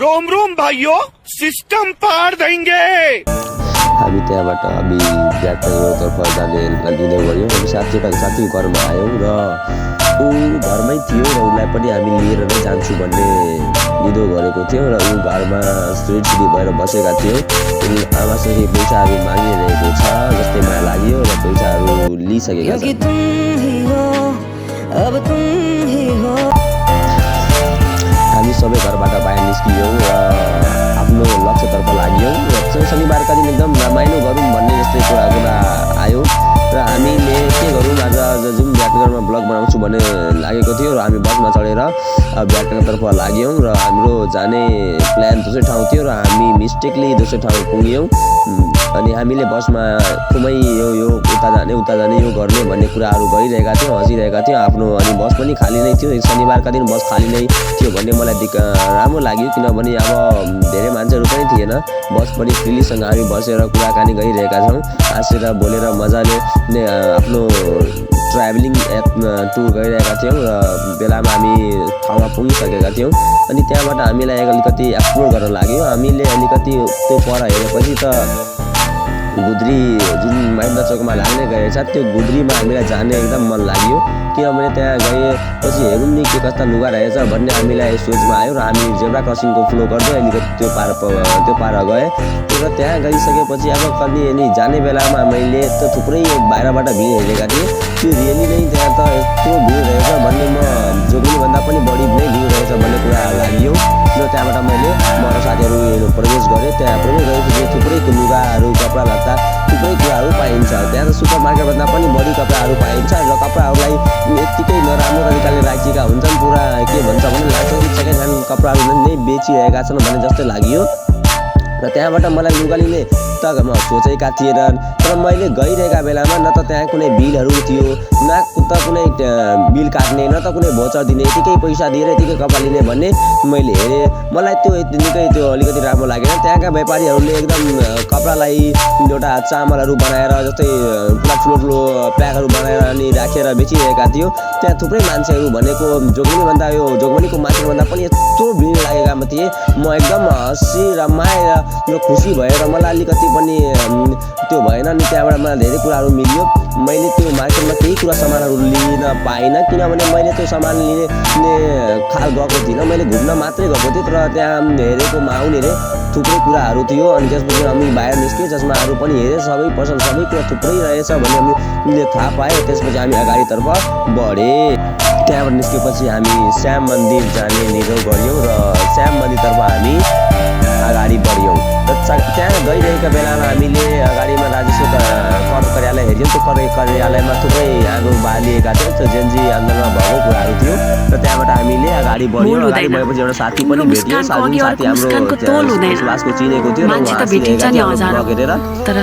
Rome Rome भाइयों, system पार देंगे। हामी त्यहाँबाट हामी ब्याटतर्फ जाने लिँदै गयौँ। हामी साथीको घरमा आयौँ र ऊ घरमै थियो र उसलाई पनि हामी लिएर नै जान्छु भन्ने निदो गरेको थियौँ र ऊ घरमा सिडी भएर बसेका थियौँ। आमासँग पैसा हामी मागिरहेको छ जस्तै मलाई लाग्यो र पैसाहरू लिइसकेका छन्। हामी सबै घरबाट बाहिर निस्कियौँ र आफ्नो लक्ष्यतर्फ लाग्यौँ र शनिबारका दिन एकदम रमाइलो गरौँ भन्ने जस्तै कुरा आयो र हामीले के गरौँ आज जुन ब्याटनगरमा ब्लग बनाउँछु भन्ने लागेको थियो र हामी बसमा चढेर ब्याटनगरतर्फ लाग्यौँ र हाम्रो जाने प्लान दोस्रो ठाउँ थियो र हामी मिस्टेकली दोस्रो ठाउँ पुग्यौँ। अनि हामीले बसमा खुमै यो उता जाने यो गर्ने भन्ने कुराहरू गरिरहेका थियौँ, हँसिरहेका थियौँ आफ्नो। अनि बस पनि खाली नै थियो, शनिबारका दिन बस खाली नै थियो भन्ने मलाई राम्रो लाग्यो किनभने अब धेरै मान्छेहरू पनि थिएन। बस पनि फ्रिलीसँग हामी बसेर कुराकानी गरिरहेका छौँ, हाँसेर बोलेर मजाले आफ्नो ट्राभलिङ टुर गरिरहेका थियौँ र बेलामा हामी ठाउँमा पुगिसकेका थियौँ। अनि त्यहाँबाट हामीलाई अलिकति एक्सप्लोर गर्न लाग्यो। हामीले अलिकति त्यो पर हेरेपछि त गुद्री जुन महेन्द्र चोकमा लाग्ने गरेछ त्यो गुद्रीमा हामीलाई जाने एकदम मन लाग्यो किनभने त्यहाँ गएपछि हेरौँ नि के कस्ता लुगा रहेछ भन्ने हामीलाई सोचमा आयो र हामी जेब्रा क्रसिङको फ्लो गर्दै अलिकति त्यो पार गएँ र त्यहाँ गइसकेपछि अब कति जाने बेलामा मैले त थुप्रै बाहिरबाट भिड हेरेका थिएँ। त्यो रियली नै त्यहाँ त यत्रो भिड रहेछ भन्ने म जोग्नेभन्दा पनि बढी नै भिड रहेछ भन्ने कुरा लाग्यो र त्यहाँबाट मैले म र साथीहरू प्रवेश गरेँ। त्यहाँ प्रवेश गरेपछि थुप्रै लुगाहरू कपडा लत्ता थुप्रै कुराहरू पाइन्छ। त्यहाँ त सुपर मार्केटभन्दा पनि बढी कपडाहरू पाइन्छ र कपडाहरूलाई यत्तिकै नराम्रो तरिकाले राखिएका हुन्छन्। पुरा के भन्छ भने लाग्छ कि सेकेन्ड ह्यान्ड कपडाहरू नै बेचिरहेका छन् भन्ने जस्तो लाग्यो र त्यहाँबाट मलाई लुगा लिने त म सोचेका थिएनन्। तर मैले गइरहेका बेलामा न त त्यहाँ कुनै बिलहरू थियो, न त कुनै बिल काट्ने, न त कुनै भोचर दिने, यतिकै पैसा दिएर यतिकै कपडा लिने भन्ने मैले हेरेँ। मलाई त्यो निकै त्यो अलिकति राम्रो लागेन। त्यहाँका व्यापारीहरूले एकदम कपडालाई एउटा चामलहरू बनाएर जस्तै पुरा ठुलो प्याकहरू बनाएर अनि राखेर बेचिरहेका थियो। त्यहाँ थुप्रै मान्छेहरू भनेको जोगबनीको मान्छेभन्दा पनि यत्रो भिड लागेकामा थिएँ। म एकदम हँसी रमाएर र खुसी भएर मलाई अलिकति पनि त्यो भएन। अनि त्यहाँबाट मलाई धेरै कुराहरू मिल्यो। मैले त्यो मार्केटमा केही कुरा सामानहरू लिन पाइनँ किनभने मैले त्यो सामान लिने खाल गएको थिइनँ, मैले घुम्न मात्रै गएको थिएँ। तर त्यहाँ हेरेकोमा आउने हेरेँ थुप्रै कुराहरू थियो। अनि त्यसपछि हामी बाहिर निस्क्यौँ, चस्माहरू पनि हेरेँ, सबै पसल सबै कुरा थुप्रै रहेछ भन्ने हामीले थाहा पाएँ। त्यसपछि हामी अगाडितर्फ बढेँ। त्यहाँबाट निस्केपछि हामी श्याम मन्दिर जाने निर्णय गऱ्यौँ र श्याम मन्दिरतर्फ हामी अगाडि बढ्यौँ। र त्यहाँ गइरहेका बेलामा हामीले अगाडिमा राजस्व कर कार्यालय हेऱ्यौँ। त्यो कर कार्यालयमा थुप्रै आगो बालिएका थियौँ, त्यो जेन्जी आन्दोलनमा भएको कुराहरू थियो र त्यहाँबाट हामीले अगाडि बढ्यौँ। अगाडि बढेपछि एउटा साथी पनि भेट्यो, साथी हाम्रो सुभाषको चिनेको थियो र लगेर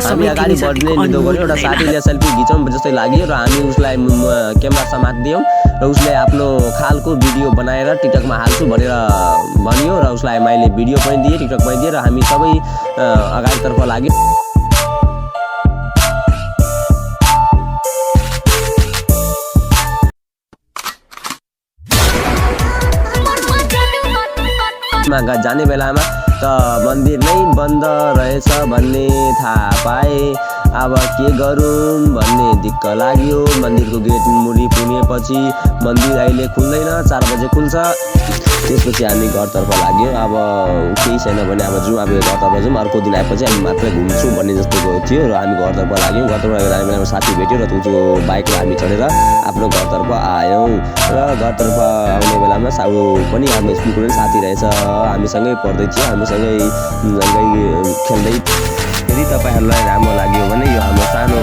हामी अगाडि बढ्ने निदो गऱ्यौँ। एउटा साथीले सेल्फी खिचौँ जस्तै लाग्यो र हामी उसलाई क्यामेरा समातिदियौँ र उसले आफ्नो खालको भिडियो बनाएर टिकटकमा हाल्छु भनेर भन्यो र उसलाई मैले भिडियो पनि दिएँ, टिकटक पनि दिएँ र हामी सबै अगाडितर्फ लाग्यौँ। जाने बेलामा त मन्दिर नै बन्द रहेछ भन्ने थाहा पाएँ। अब के गरौँ भन्ने दिक्क लाग्यो। मन्दिरको गेट मुरी पुगेपछि मन्दिर अहिले खुल्दैन, 4 बजे खुल्छ। त्यसपछि हामी घरतर्फ लाग्यौँ। अब केही छैन भने अब जाउँ, अब घरतर्फ जाउँ, अर्को दिन आएपछि हामी मात्रै घुम्छौँ भन्ने जस्तो थियो र हामी घरतर्फ लाग्यौँ। घरतर्फ लागेर बेलामा साथी भेट्यो र त्यो बाइकमा हामी चढेर आफ्नो घरतर्फ आयौँ र घरतर्फ आउने बेलामा साउ पनि हाम्रो स्कुलको पनि साथी रहेछ, हामीसँगै पढ्दै थियो, हामीसँगै खेल्दै। यदि तपाईँहरूलाई राम्रो लाग्यो भने यो हाम्रो सानो